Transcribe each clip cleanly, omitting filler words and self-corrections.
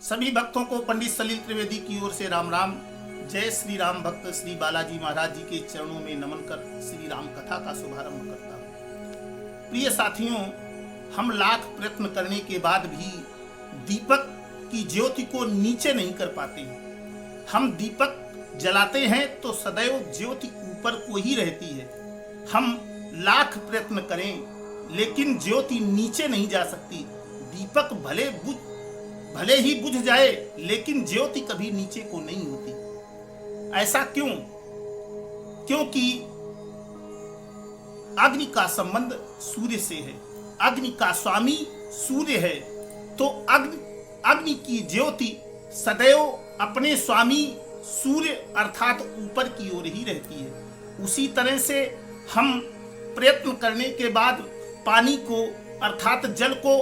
सभी भक्तों को पंडित सलील त्रिवेदी की ओर से राम राम। जय श्री राम। भक्त श्री बालाजी महाराज जी के चरणों में नमन कर श्री राम कथा का शुभारंभ करता हूँ। प्रिय साथियों, हम लाख प्रयत्न करने के बाद भी दीपक की ज्योति को नीचे नहीं कर पाते। हम दीपक जलाते हैं तो सदैव ज्योति ऊपर को ही रहती है। हम लाख प्रयत्न करें लेकिन ज्योति नीचे नहीं जा सकती। दीपक भले ही बुझ जाए लेकिन ज्योति कभी नीचे को नहीं होती। ऐसा क्यों? क्योंकि अग्नि का संबंध सूर्य से है। अग्नि का स्वामी सूर्य है, तो अग्नि की ज्योति सदैव अपने स्वामी सूर्य अर्थात ऊपर की ओर ही रहती है। उसी तरह से हम प्रयत्न करने के बाद पानी को अर्थात जल को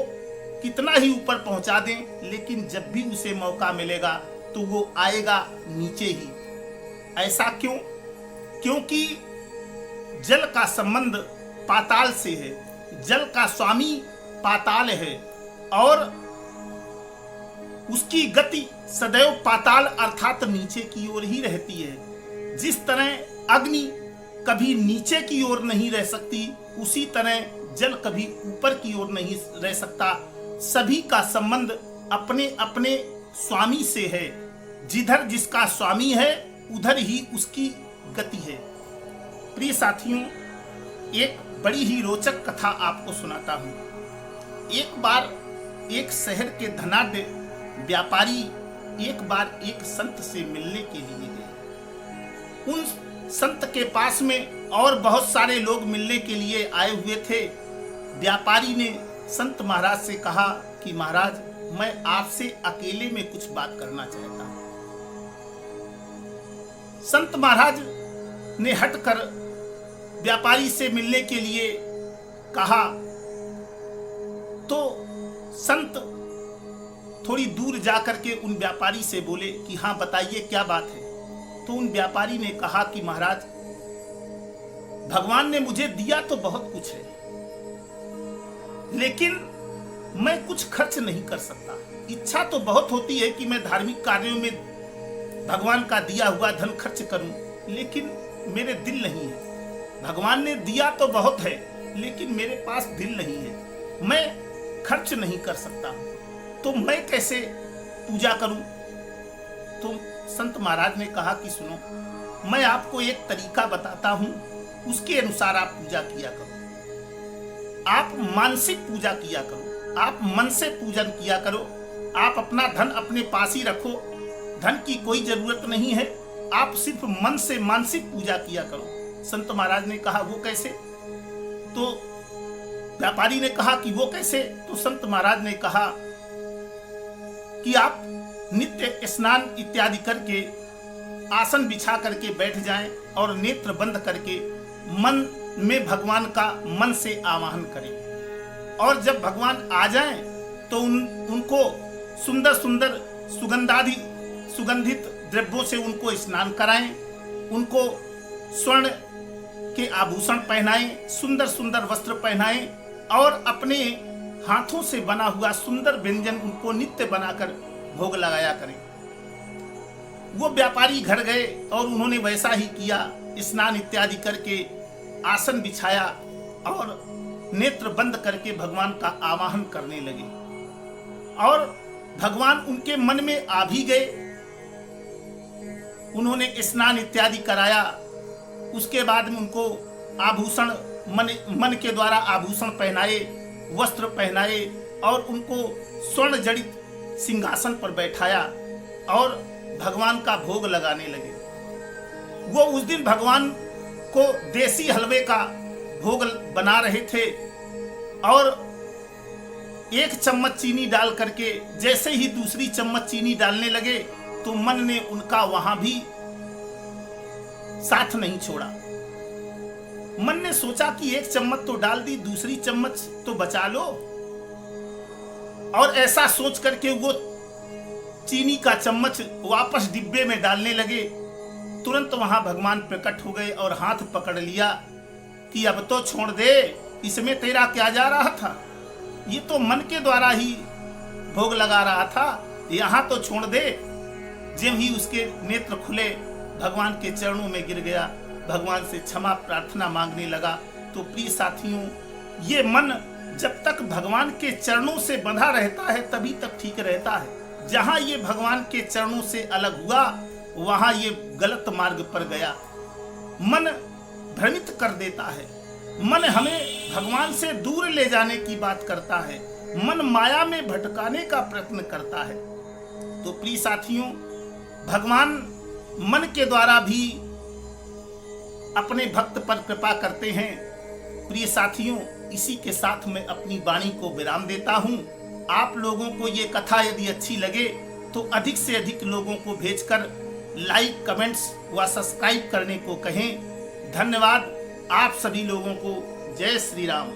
कितना ही ऊपर पहुंचा दें, लेकिन जब भी उसे मौका मिलेगा तो वो आएगा नीचे ही। ऐसा क्यों? क्योंकि जल का संबंध पाताल से है। जल का स्वामी पाताल है और उसकी गति सदैव पाताल अर्थात नीचे की ओर ही रहती है। जिस तरह अग्नि कभी नीचे की ओर नहीं रह सकती, उसी तरह जल कभी ऊपर की ओर नहीं रह सकता। सभी का संबंध अपने अपने स्वामी से है। जिधर जिसका स्वामी है उधर ही उसकी गति है। प्रिय साथियों, एक बड़ी ही रोचक कथा आपको सुनाता हूँ। एक बार एक शहर के धनाढ्य व्यापारी एक बार एक संत से मिलने के लिए गए। उन संत के पास में और बहुत सारे लोग मिलने के लिए आए हुए थे। व्यापारी ने संत महाराज से कहा कि महाराज, मैं आपसे अकेले में कुछ बात करना चाहता हूं। संत महाराज ने हटकर व्यापारी से मिलने के लिए कहा, तो संत थोड़ी दूर जाकर के उन व्यापारी से बोले कि हाँ बताइए क्या बात है। तो उन व्यापारी ने कहा कि महाराज, भगवान ने मुझे दिया तो बहुत कुछ है, लेकिन मैं कुछ खर्च नहीं कर सकता। इच्छा तो बहुत होती है कि मैं धार्मिक कार्यों में भगवान का दिया हुआ धन खर्च करूं, लेकिन मेरे दिल नहीं है। भगवान ने दिया तो बहुत है लेकिन मेरे पास दिल नहीं है। मैं खर्च नहीं कर सकता, तो मैं कैसे पूजा करूं? तो संत महाराज ने कहा कि सुनो, मैं आपको एक तरीका बताता हूं, उसके अनुसार आप पूजा किया करो। आप मानसिक पूजा किया करो, आप मन से पूजन किया करो। आप अपना धन अपने पास ही रखो, धन की कोई जरूरत नहीं है। आप सिर्फ मन से मानसिक पूजा किया करो। संत महाराज ने कहा वो कैसे? तो व्यापारी ने कहा कि वो कैसे? तो संत महाराज ने कहा कि आप नित्य स्नान इत्यादि करके आसन बिछा करके बैठ जाएं और नेत्र बंद करके मन में भगवान का मन से आवाहन करें। और जब भगवान आ जाएं तो उनको सुंदर सुंदर सुगंधित द्रव्यों से उनको स्नान कराएं, उनको स्वर्ण के आभूषण पहनाएं, सुंदर सुंदर वस्त्र पहनाएं और अपने हाथों से बना हुआ सुंदर व्यंजन उनको नित्य बनाकर भोग लगाया करें। वो व्यापारी घर गए और उन्होंने वैसा ही किया। स्नान इत्यादि करके आसन बिछाया और नेत्र बंद करके भगवान का आवाहन करने लगे और भगवान उनके मन में आ भी गए। उन्होंने स्नान इत्यादि कराया। उसके बाद में उनको आभूषण मन के द्वारा आभूषण पहनाए, वस्त्र पहनाए और उनको स्वर्ण जड़ित सिंहासन पर बैठाया और भगवान का भोग लगाने लगे। वो उस दिन भगवान को देसी हलवे का भोग बना रहे थे और एक चम्मच चीनी डाल करके जैसे ही दूसरी चम्मच चीनी डालने लगे तो मन ने उनका वहां भी साथ नहीं छोड़ा। मन ने सोचा कि एक चम्मच तो डाल दी, दूसरी चम्मच तो बचा लो। और ऐसा सोच करके वो चीनी का चम्मच वापस डिब्बे में डालने लगे। तुरंत वहां भगवान प्रकट हो गए और हाथ पकड़ लिया कि अब तो छोड़ दे, इसमें तेरा क्या जा रहा था? ये तो मन के द्वारा ही भोग लगा रहा था, यहाँ तो छोड़ दे। जब ही उसके नेत्र खुले, भगवान के चरणों में गिर गया, भगवान से क्षमा प्रार्थना मांगने लगा। तो प्रिय साथियों, ये मन जब तक भगवान के चरणों से बंधा रहता है तभी तक ठीक रहता है। जहां ये भगवान के चरणों से अलग हुआ, वहां ये गलत मार्ग पर गया। मन भ्रमित कर देता है, मन हमें भगवान से दूर ले जाने की बात करता है, मन माया में भटकाने का प्रयत्न करता है। तो प्रिय साथियों, भगवान मन के द्वारा भी अपने भक्त पर कृपा करते हैं। प्रिय साथियों, इसी के साथ मैं अपनी वाणी को विराम देता हूं। आप लोगों को ये कथा यदि अच्छी लगे तो अधिक से अधिक लोगों को भेजकर लाइक, कमेंट्स व सब्सक्राइब करने को कहें। धन्यवाद आप सभी लोगों को। जय श्री राम।